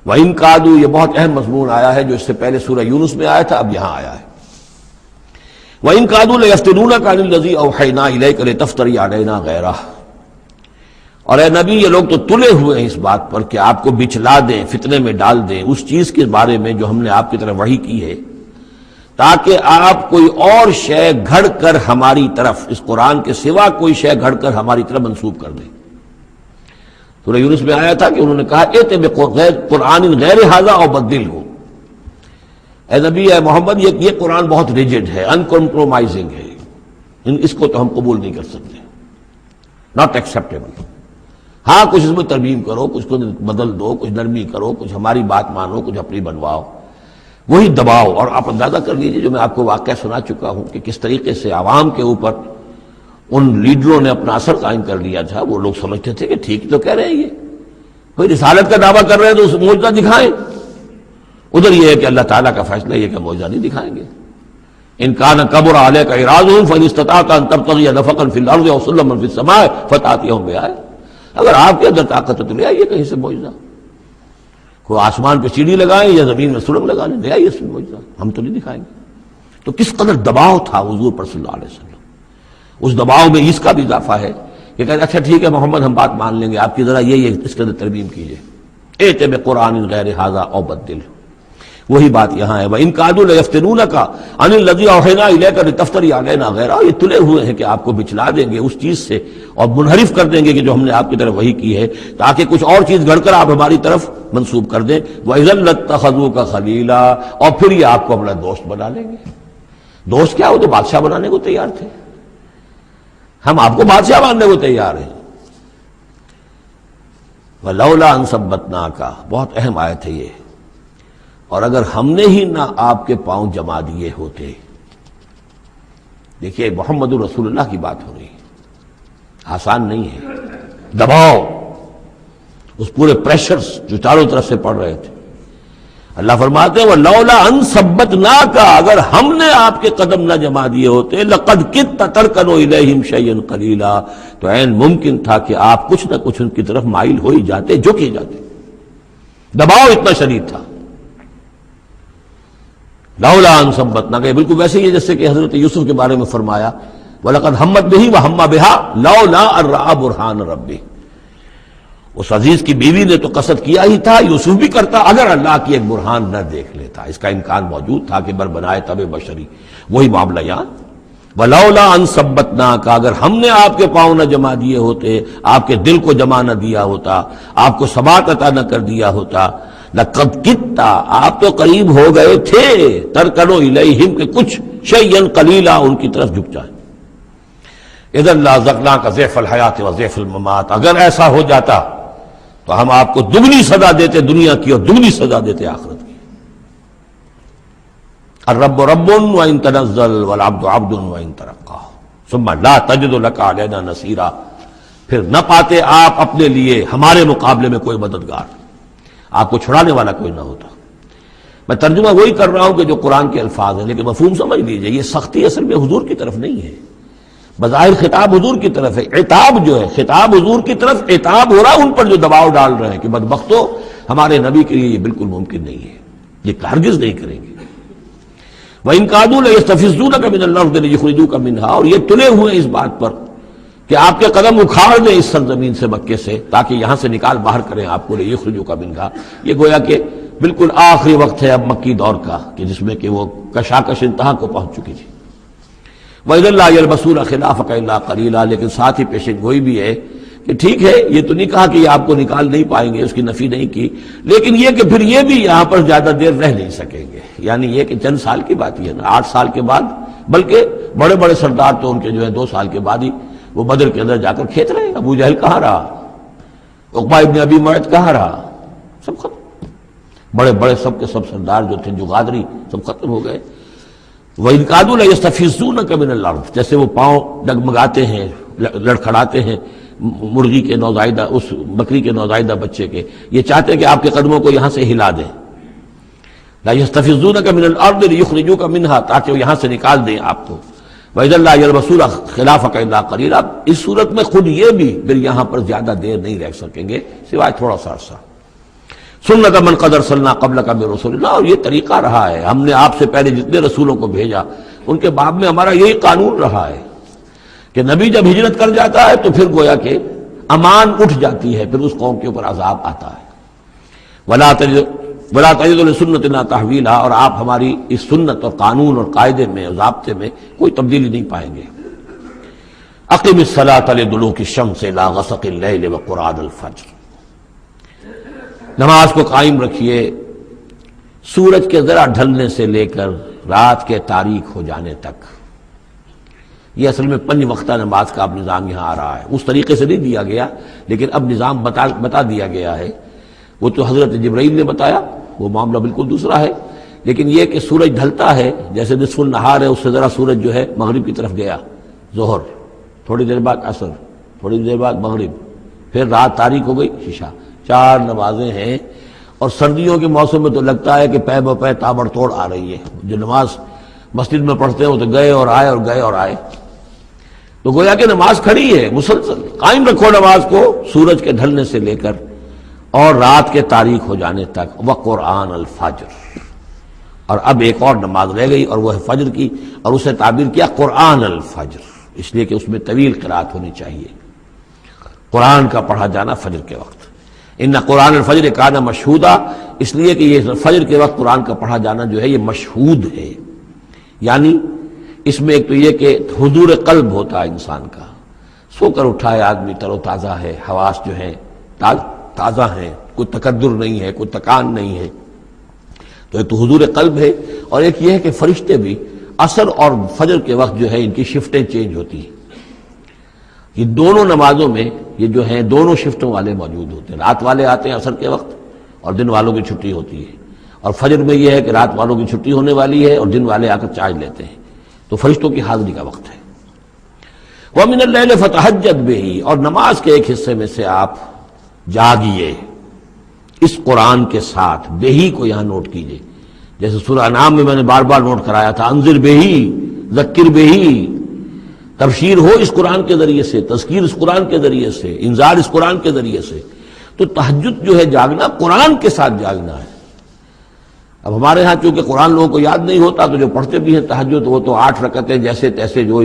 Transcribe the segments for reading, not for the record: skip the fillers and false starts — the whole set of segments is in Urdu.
وَإِن كَادُوا، یہ بہت اہم مضمون آیا ہے جو اس سے پہلے سورہ یونس میں آیا تھا، اب یہاں آیا ہے. وَإِن كَادُوا لَيَفْتِنُونَكَ عَنِ الَّذِي أَوْحَيْنَا إِلَيْكَ لِتَفْتَرِيَ عَلَيْنَا غَيْرَهُ. اور اے نبی، یہ لوگ تو تلے ہوئے ہیں اس بات پر کہ آپ کو بچلا دیں، فتنے میں ڈال دیں اس چیز کے بارے میں جو ہم نے آپ کی طرف وحی کی ہے، تاکہ آپ کوئی اور شے گھڑ کر ہماری طرف، اس قرآن کے سوا کوئی شے گھڑ کر ہماری طرف منسوب کر دیں. سورہ یونس میں آیا تھا کہ انہوں نے کہا ایت بقرآن غیر ھذا او بدلہ. اے نبی، اے محمد، یہ قرآن بہت ریجڈ ہے، ان کمپرومائزنگ ہے، اس کو تو ہم قبول نہیں کر سکتے، ناٹ ایکسیپٹیبل. ہاں کچھ اس میں ترمیم کرو، کچھ کو بدل دو، کچھ نرمی کرو، کچھ ہماری بات مانو، کچھ اپنی بنواؤ، وہی دباؤ. اور آپ اندازہ کر لیجیے جو میں آپ کو واقعہ سنا چکا ہوں کہ کس طریقے سے عوام کے اوپر ان لیڈروں نے اپنا اثر قائم کر لیا تھا. وہ لوگ سمجھتے تھے کہ ٹھیک تو کہہ رہے ہیں، یہ کوئی رسالت کا دعویٰ کر رہے ہیں تو اس معجزہ دکھائیں. ادھر یہ ہے کہ اللہ تعالیٰ کا فیصلہ یہ کہ معجزہ نہیں دکھائیں گے. ان کان کبر علیک اعراضهم فان استطعت ان تبتغي نفقا في الارض او سلما في السماء فتاتيهم بآية. اگر آپ کے اندر طاقت ہے تو لے آئیے کہیں سے معجزہ. کوئی آسمان پہ سیڑھی لگائیں یا زمین میں سرنگ لگا لیں، لے آئیے اس میں معجزہ، ہم تو نہیں دکھائیں گے. تو کس قدر دباؤ تھا حضور پر صلی اللہ علیہ وسلم. اس دباؤ میں اس کا بھی اضافہ ہے کہ کہتے اچھا ٹھیک ہے محمد، ہم بات مان لیں گے آپ کی، ذرا یہ اس کے اندر ترمیم کیجیے. ایت بقرآن غیر ھذا او بدلہ. وہی بات یہاں ہے. وَإِن كَادُوا لَيَفْتِنُونَكَ عَنِ الَّذِي أَوْحَيْنَا إِلَيْكَ لِتَفْتَرِيَ عَلَيْنَا غَيْرَهُ. یہ تلے ہوئے ہیں کہ آپ کو بچلا دیں گے اس چیز سے اور منحرف کر دیں گے کہ جو ہم نے آپ کی طرف وحی کی ہے، تاکہ کچھ اور چیز گھڑ کر آپ ہماری طرف منسوب کر دیں. وَإِذًا لَاتَّخَذُوكَ خَلِيلًا. اور پھر یہ آپ کو اپنا دوست بنا لیں گے. دوست کیا، وہ تو بادشاہ بنانے کو تیار تھے. ہم آپ کو بادشاہ ماننے کو تیار ہیں. وَلَوْلَا أَن ثَبَّتْنَاكَ. بہت اہم آیت ہے یہ. اور اگر ہم نے ہی نہ آپ کے پاؤں جما دیے ہوتے. دیکھیے محمد رسول اللہ کی بات ہو رہی ہے، آسان نہیں ہے. دباؤ، اس پورے پریشرز جو چاروں طرف سے پڑ رہے تھے. اللہ فرماتے ہیں وَلَوْلَا أَن ثَبَّتْنَاكَ. اگر ہم نے آپ کے قدم نہ جما دیے ہوتے لَقَدْ كِدتَّ تَرْكَنُ إِلَيْهِمْ شَيْئًا قَلِيلًا. تو عین ممکن تھا کہ آپ کچھ نہ کچھ ان کی طرف مائل ہو ہی جاتے، جو کہ جاتے. دباؤ اتنا شدید تھا. لولا ان ثبتناک. بالکل ویسے ہی جیسے کہ حضرت یوسف کے بارے میں فرمایا وَلَقَدْ هَمَّتْ بِهِ وَهَمَّ بِهَا لَوْلَا أَن رَأَىٰ بُرْهَانَ رَبِّهِ. اس عزیز کی بیوی نے تو قصد کیا ہی تھا، یوسف بھی کرتا، اگر اللہ کی ایک برہان نہ دیکھ لیتا. اس کا امکان موجود تھا کہ بر بنائے تب بشری. وہی معاملہ یہاں. وَلَوْلَا أَن ثَبَّتْنَاكَ. اگر ہم نے آپ کے پاؤں نہ جما دیے ہوتے، آپ کے دل کو جما نہ دیا ہوتا، آپ کو ثبات عطا نہ کر دیا ہوتا. لَقَدْ كِدتَّ. آپ تو قریب ہو گئے تھے تَرْكَنُ إِلَيْهِمْ کہ کچھ شَيْئًا قَلِيلًا ان کی طرف جھک جائیں. اِذًا لَأَذَقْنَاكَ ضِعْفَ الْحَيَاةِ وَضِعْفَ الْمَمَاتِ. اگر ایسا ہو جاتا تو ہم آپ کو دگنی سزا دیتے دنیا کی اور دگنی سزا دیتے آخرت کی. الرب رب وإن تنزل والعبد عبد وإن ترقى ثم لا تجد لك علينا نصيرا. پھر نہ پاتے آپ اپنے لیے ہمارے مقابلے میں کوئی مددگار، آپ کو چھڑانے والا کوئی نہ ہوتا. میں ترجمہ وہی کر رہا ہوں کہ جو قرآن کے الفاظ ہیں، لیکن مفہوم سمجھ لیجئے. یہ سختی اصل میں حضور کی طرف نہیں ہے، بظاہر خطاب حضور کی طرف ہے. عتاب جو ہے، خطاب حضور کی طرف عتاب ہو رہا ان پر جو دباؤ ڈال رہے ہیں کہ بدبختو، ہمارے نبی کے لیے یہ بالکل ممکن نہیں ہے، یہ ہرگز نہیں کریں گے. وَإِن كَادُوا لَيَسْتَفِزُّونَكَ مِنَ الْأَرْضِ لِيُخْرِجُوكَ مِنْهَا. اور یہ تلے ہوئے اس بات پر کہ آپ کے قدم اکھاڑ دیں اس سرزمین سے، مکے سے، تاکہ یہاں سے نکال باہر کریں آپ کو. لِيُخْرِجُوكَ مِنْهَا. یہ گویا کہ بالکل آخری وقت ہے اب مکی دور کا کہ جس میں کہ وہ کشاکش انتہا کو پہنچ چکی تھی. وَإِذًا لَا يَلْبَسُونَ خِلَافَكَ إِلَّا قَلِيلًا. لیکن ساتھ ہی پیشن گوئی بھی ہے کہ ٹھیک ہے، یہ تو نہیں کہا کہ یہ آپ کو نکال نہیں پائیں گے، اس کی نفی نہیں کی، لیکن یہ کہ پھر یہ بھی یہاں پر زیادہ دیر رہ نہیں سکیں گے. یعنی یہ کہ چند سال کی بات ہی ہے نا، 8 سال کے بعد، بلکہ بڑے بڑے سردار تو ان کے جو ہے 2 سال کے بعد ہی وہ بدر کے اندر جا کر کھیت رہے. ابو جہل کہاں رہا، عقبہ ابن ابی معیط کہاں رہا، سب ختم. بڑے بڑے سب کے سب سردار جو تھے، جو غادری، سب ختم ہو گئے. وَإِن كَادُوا لَيَسْتَفِزُّونَكَ مِنَ الْأَرْضِ. جیسے وہ پاؤں ڈگمگاتے ہیں، لڑکھڑاتے ہیں مرغی کے نوزائیدہ، اس بکری کے نوزائیدہ بچے کے، یہ چاہتے ہیں کہ آپ کے قدموں کو یہاں سے ہلا دیں. لا يستفزونك من الارض ليخرجوك منها. تاکہ وہ یہاں سے نکال دیں آپ کو. وَإِذًا لَا يَلْبَسُونَ خِلَافَكَ إِلَّا قَلِيلًا. اس صورت میں خود یہ بھی پھر یہاں پر زیادہ دیر نہیں رہ سکیں گے سوائے تھوڑا سا عرصہ. سنت من قد ارسلنا قبلک من رسلنا، اور یہ طریقہ رہا ہے، ہم نے آپ سے پہلے جتنے رسولوں کو بھیجا ان کے باب میں ہمارا یہی قانون رہا ہے کہ نبی جب ہجرت کر جاتا ہے تو پھر گویا کہ امان اٹھ جاتی ہے، پھر اس قوم کے اوپر عذاب آتا ہے۔ ولا تجد لسنتنا تحویلا، اور آپ ہماری اس سنت اور قانون اور قاعدے میں اور ضابطے میں کوئی تبدیلی نہیں پائیں گے۔ اقم الصلاۃ لدلوک الشمس الى غسق اللیل وقرآن الفجر، نماز کو قائم رکھیے سورج کے ذرا ڈھلنے سے لے کر رات کے تاریک ہو جانے تک۔ یہ اصل میں 5 وقتہ نماز کا اب نظام یہاں آ رہا ہے، اس طریقے سے نہیں دیا گیا لیکن اب نظام بتا دیا گیا ہے۔ وہ تو حضرت جبرائیل نے بتایا، وہ معاملہ بالکل دوسرا ہے، لیکن یہ کہ سورج ڈھلتا ہے، جیسے نصف النہار ہے، اس سے ذرا سورج جو ہے مغرب کی طرف گیا، ظہر، تھوڑی دیر بعد عصر، تھوڑی دیر بعد مغرب، پھر رات تاریک ہو گئی، عشاء، 4 نمازیں ہیں۔ اور سردیوں کے موسم میں تو لگتا ہے کہ پے بپے تابڑ توڑ آ رہی ہے، جو نماز مسجد میں پڑھتے ہیں وہ تو گئے اور آئے اور گئے اور آئے، تو گویا کہ نماز کھڑی ہے مسلسل۔ قائم رکھو نماز کو سورج کے ڈھلنے سے لے کر اور رات کے تاریک ہو جانے تک، وقرآن الفجر۔ اور اب ایک اور نماز رہ گئی اور وہ ہے فجر کی، اور اسے تعبیر کیا قرآن الفجر، اس لیے کہ اس میں طویل قرات ہونی چاہیے، قرآن کا پڑھا جانا فجر کے وقت۔ ان قرآن الفجر کان مشہودا، اس لیے کہ یہ فجر کے وقت قرآن کا پڑھا جانا جو ہے یہ مشہود ہے، یعنی اس میں ایک تو یہ کہ حضور قلب ہوتا ہے انسان کا، سو کر اٹھا ہے آدمی، تر و تازہ ہے، حواس جو ہیں تازہ ہیں، کوئی تکدر نہیں ہے، کوئی تکان نہیں ہے، تو ایک تو حضور قلب ہے، اور ایک یہ ہے کہ فرشتے بھی عصر اور فجر کے وقت جو ہے ان کی شفٹیں چینج ہوتی ہیں۔ یہ دونوں نمازوں میں یہ جو ہیں دونوں شفٹوں والے موجود ہوتے ہیں، رات والے آتے ہیں عصر کے وقت اور دن والوں کی چھٹی ہوتی ہے، اور فجر میں یہ ہے کہ رات والوں کی چھٹی ہونے والی ہے اور دن والے آ کر چارج لیتے ہیں، تو فرشتوں کی حاضری کا وقت ہے۔ وَمِنَ اللَّيْلِ فَتَہَجَّدْ بِهِ، اور نماز کے ایک حصے میں سے آپ جاگیے اس قرآن کے ساتھ، بہی کو یہاں نوٹ کیجئے، جیسے سورہ انعام میں نے بار بار نوٹ کرایا تھا، انذر بہی ذکر بہی، تبشیر ہو اس قرآن کے ذریعے سے، تذکیر اس قرآن کے ذریعے سے، انذار اس قرآن کے ذریعے سے۔ تو تہجد جو ہے جاگنا قرآن کے ساتھ جاگنا ہے۔ اب ہمارے ہاں چونکہ قرآن لوگوں کو یاد نہیں ہوتا تو جو پڑھتے بھی ہیں تہجد وہ تو 8 رکعتیں جیسے تیسے جو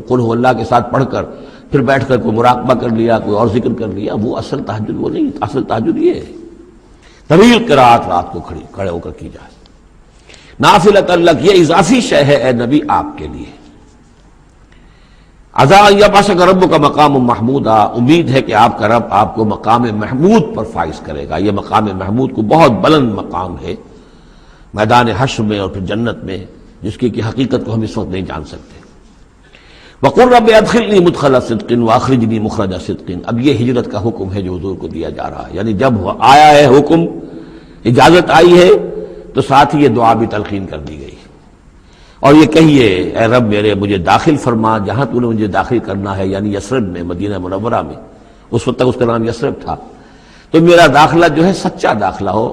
قل هو اللہ کے ساتھ پڑھ کر پھر بیٹھ کر کوئی مراقبہ کر لیا، کوئی اور ذکر کر لیا، وہ اصل تہجد وہ نہیں، اصل تہجد یہ ہے طویل قرات رات کو کھڑے ہو کر کی جائے، نافلۃ لک، یہ اضافی شے ہے اے نبی آپ کے لیے۔ عسیٰ ان یبعثک ربک مقام محمودا، امید ہے کہ آپ کا رب آپ کو مقام محمود پر فائز کرے گا۔ یہ مقام محمود کو بہت بلند مقام ہے میدان حشر میں اور پھر جنت میں، جس کی حقیقت کو ہم اس وقت نہیں جان سکتے۔ وَقُلْ رَبِّ أَدْخِلْنِي مُدْخَلَ صِدْقٍ وَأَخْرِجْنِي مُخْرَجَ صِدْقٍ، اب یہ ہجرت کا حکم ہے جو حضور کو دیا جا رہا ہے، یعنی جب آیا ہے حکم، اجازت آئی ہے تو ساتھ ہی یہ دعا بھی تلقین کر دی گئی، اور یہ کہیے اے رب میرے مجھے داخل فرما جہاں تو نے مجھے داخل کرنا ہے، یعنی یثرب میں، مدینہ منورہ میں، اس وقت تک اس کا نام یثرب تھا، تو میرا داخلہ جو ہے سچا داخلہ ہو،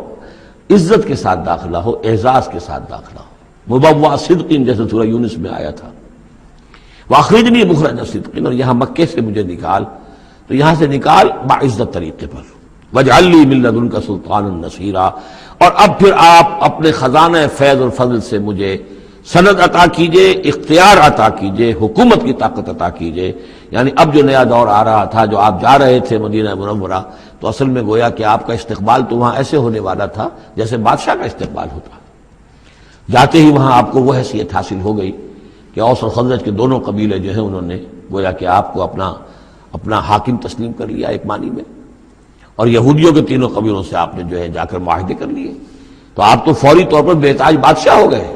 عزت کے ساتھ داخلہ ہو، اعزاز کے ساتھ داخلہ ہو، مبوع صدق جیسے سورہ یونس میں آیا تھا، وَأَخْرِجْنِي مُخْرَجَ صِدْقٍ، اور یہاں مکے سے مجھے نکال، تو یہاں سے نکال باعزت طریقے پر، وَاجْعَلْ لِي مِن لَّدُنْكَ سُلْطَانًا نَصِيرًا، اور اب پھر آپ اپنے خزانہ فیض اور فضل سے مجھے سند عطا کیجئے، اختیار عطا کیجئے، حکومت کی طاقت عطا کیجئے۔ یعنی اب جو نیا دور آ رہا تھا، جو آپ جا رہے تھے مدینہ منورہ، تو اصل میں گویا کہ آپ کا استقبال تو وہاں ایسے ہونے والا تھا جیسے بادشاہ کا استقبال ہوتا، جاتے ہی وہاں آپ کو وہ حیثیت حاصل ہو گئی کہ اوس اور خزرج کے دونوں قبیلے جو ہیں انہوں نے گویا کہ آپ کو اپنا حاکم تسلیم کر لیا ایک معنی میں، اور یہودیوں کے تینوں قبیلوں سے آپ نے جو ہے جا کر معاہدے کر لیے، تو آپ تو فوری طور پر بے تاج بادشاہ ہو گئے۔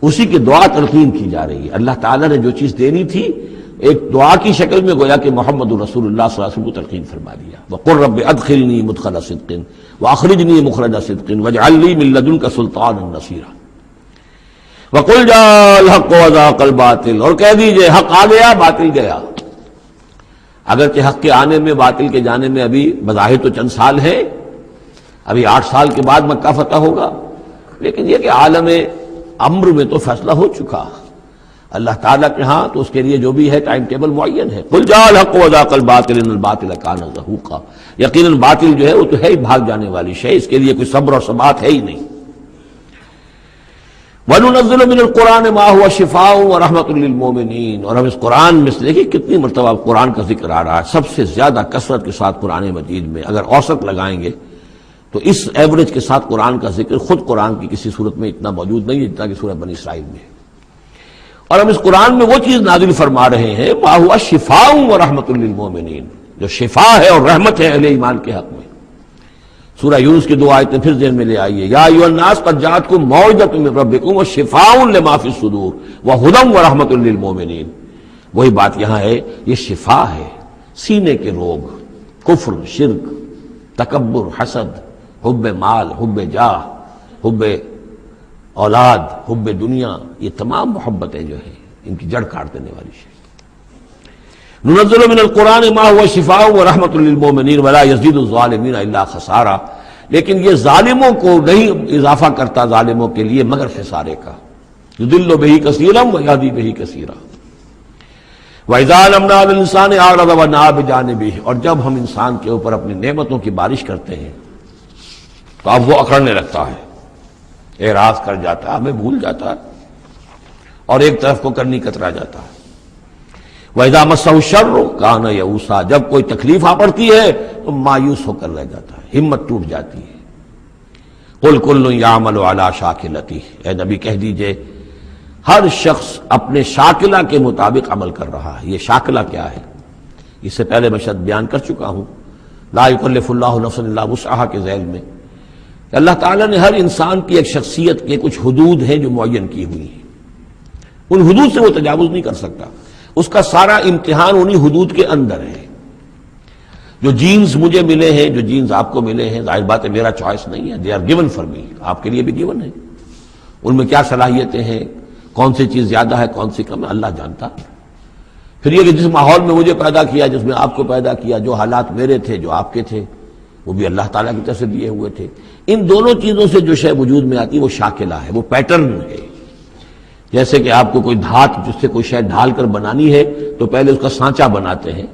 اسی کی دعا تلقین کی جا رہی ہے، اللہ تعالیٰ نے جو چیز دینی تھی ایک دعا کی شکل میں گویا کہ محمد رسول اللہ صلی اللہ علیہ وسلم کو تلقین فرما دیا۔ وَقُلْ رَبِّ أَدْخِلْنِي مُدْخَلَ صِدْقٍ وَأَخْرِجْنِي مُخْرَجَ صِدْقٍ وَاجْعَلْ لِي مِن لَّدُنْكَ سُلْطَانًا نَصِيرًا۔ وَقُلْ جَاءَ الْحَقُّ وَزَهَقَ الْبَاطِلُ، اور کہہ دیجئے حق آ گیا باطل گیا۔ اگرچہ حق کے آنے میں باطل کے جانے میں ابھی بظاہر تو چند سال ہے، ابھی 8 سال کے بعد مکہ فتح ہوگا، لیکن یہ کہ عالم امر میں تو فیصلہ ہو چکا، اللہ تعالیٰ کے ہاں تو اس کے لیے جو بھی ہے ٹائم ٹیبل معین ہے. قل جاء الحق وزهق الباطل ان الباطل كان زهوقا. یقیناً باطل جو ہے وہ تو ہے ہی بھاگ جانے والی شے، اس کے لیے کوئی صبر اور ثبات ہے ہی نہیں. وَنُنَزِّلُ مِنَ الْقُرْآنِ مَا هُوَ شِفَاءٌ وَرَحْمَةٌ لِّلْمُؤْمِنِينَ. اور ہم اس قرآن میں سے دیکھیے کتنی مرتبہ قرآن کا ذکر آ رہا ہے، سب سے زیادہ کثرت کے ساتھ قرآن مجید میں اگر اوسط لگائیں گے تو اس ایوریج کے ساتھ قرآن کا ذکر خود قرآن کی کسی صورت میں اتنا موجود نہیں ہے جتنا کہ سورہ بنی اسرائیل میں ہے. اور ہم اس قرآن میں وہ چیز نازل فرما رہے ہیں ما هو شفاء ورحمۃ للمؤمنین، جو شفا ہے اور رحمت ہے اہل ایمان کے حق میں. سورہ یونس کی 2 آیتیں پھر ذہن میں لے آئیے. یا ایھا الناس قد جاءتکم موعظۃ من ربکم وشفاء لما فی الصدور وہدی ورحمۃ للمؤمنین. وہی بات یہاں ہے، یہ شفا ہے. سینے کے روگ، کفر، شرک، تکبر، حسد، حب مال، حب جاہ، حب اولاد، حب دنیا، یہ تمام محبتیں جو ہیں ان کی جڑ کاٹ دینے والی شے. ننزل من القرآن ما هو شفاء ورحمۃ للمؤمنین ولا یزید الظالمین الا خسارا. لیکن یہ ظالموں کو نہیں اضافہ کرتا ظالموں کے لیے مگر خسارے کا. یضل بہ کثیرا ویہدی بہ کثیرا. وَإِذَا أَنْعَمْنَا عَلَى الْإِنسَانِ أَعْرَضَ وَنَأَىٰ بِجَانِبِهِ. اور جب ہم انسان کے اوپر اپنی نعمتوں کی بارش کرتے ہیں تو اب وہ اکڑنے لگتا ہے، اعراض کر جاتا ہے، ہمیں بھول جاتا ہے اور ایک طرف کو کرنی کترا جاتا ہے. وَإِذَا مَسَّهُ الشَّرُّ كَانَ يَئُوسًا. جب کوئی تکلیف آ پڑتی ہے تو مایوس ہو کر رہ جاتا ہے، ہمت ٹوٹ جاتی ہے. قُلْ كُلٌّ يَعْمَلُ عَلَىٰ شَاكِلَتِهِ. اے نبی کہہ دیجئے ہر شخص اپنے شاکلہ کے مطابق عمل کر رہا ہے. یہ شاکلہ کیا ہے؟ اس سے پہلے میں شاید بیان کر چکا ہوں، لا یکلف اللہ نفسا الا وسعہا کے ذیل میں. اللہ تعالیٰ نے ہر انسان کی ایک شخصیت کے کچھ حدود ہیں جو معین کی ہوئی ہیں، ان حدود سے وہ تجاوز نہیں کر سکتا. اس کا سارا امتحان انہی حدود کے اندر ہے. جو جینز مجھے ملے ہیں، جو جینز آپ کو ملے ہیں، ظاہر بات ہے میرا چوائس نہیں ہے، they are given for me. آپ کے لیے بھی گیون ہے. ان میں کیا صلاحیتیں ہیں، کون سی چیز زیادہ ہے کون سی کم ہے، اللہ جانتا. پھر یہ کہ جس ماحول میں مجھے پیدا کیا، جس میں آپ کو پیدا کیا، جو حالات میرے تھے جو آپ کے تھے وہ بھی اللہ تعالیٰ کی طرف سے دیے ہوئے تھے. ان دونوں چیزوں سے جو شے وجود میں آتی ہے وہ شاکلہ ہے، وہ پیٹرن ہے. جیسے کہ آپ کو کوئی دھات جس سے کوئی شے ڈھال کر بنانی ہے تو پہلے اس کا سانچہ بناتے ہیں،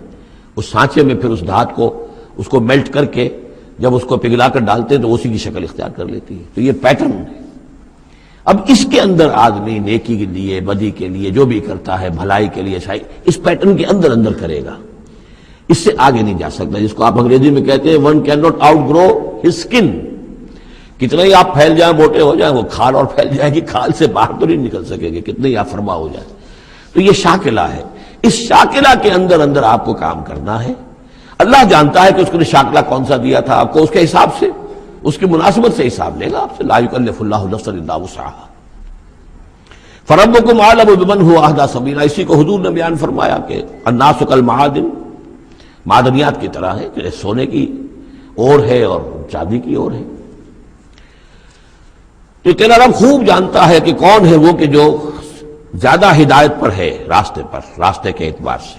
اس سانچے میں پھر اس دھات کو اس کو میلٹ کر کے جب اس کو پگھلا کر ڈالتے ہیں تو اسی کی شکل اختیار کر لیتی ہے. تو یہ پیٹرن ہے. اب اس کے اندر آدمی نیکی کے لیے، بدی کے لیے جو بھی کرتا ہے، بھلائی کے لیے اچھائی، اس پیٹرن کے اندر اندر کرے گا، اس سے آگے نہیں جا سکتا. جس کو آپ انگریزی میں کہتے ہیں one can not outgrow his skin. کتنے ہی آپ پھیل جائیں، موٹے ہو جائیں، وہ کھال اور پھیل جائے گی، کھال سے باہر تو نہیں نکل سکے گے، کتنے ہی آپ فرما ہو جائیں. تو یہ شاکلہ ہے. اس شاکلہ کے اندر اندر آپ کو کام کرنا ہے. اللہ جانتا ہے کہ اس نے شاکلہ کون سا دیا تھا آپ کو، اس کے حساب سے، اس کی مناسبت سے حساب لے گا آپ سے. لا یکلف اللہ نفسا الا وسعہا فربکم اعلم بمن هو اہدی سبیلا. اسی کو حضور نے بیان فرمایا کہ الناس کالمعادن، معدنیات کی طرح ہے کہ سونے کی اور ہے اور چاندی کی اور ہے. تو تیرا رب خوب جانتا ہے کہ کون ہے وہ کہ جو زیادہ ہدایت پر ہے، راستے پر، راستے کے اعتبار سے.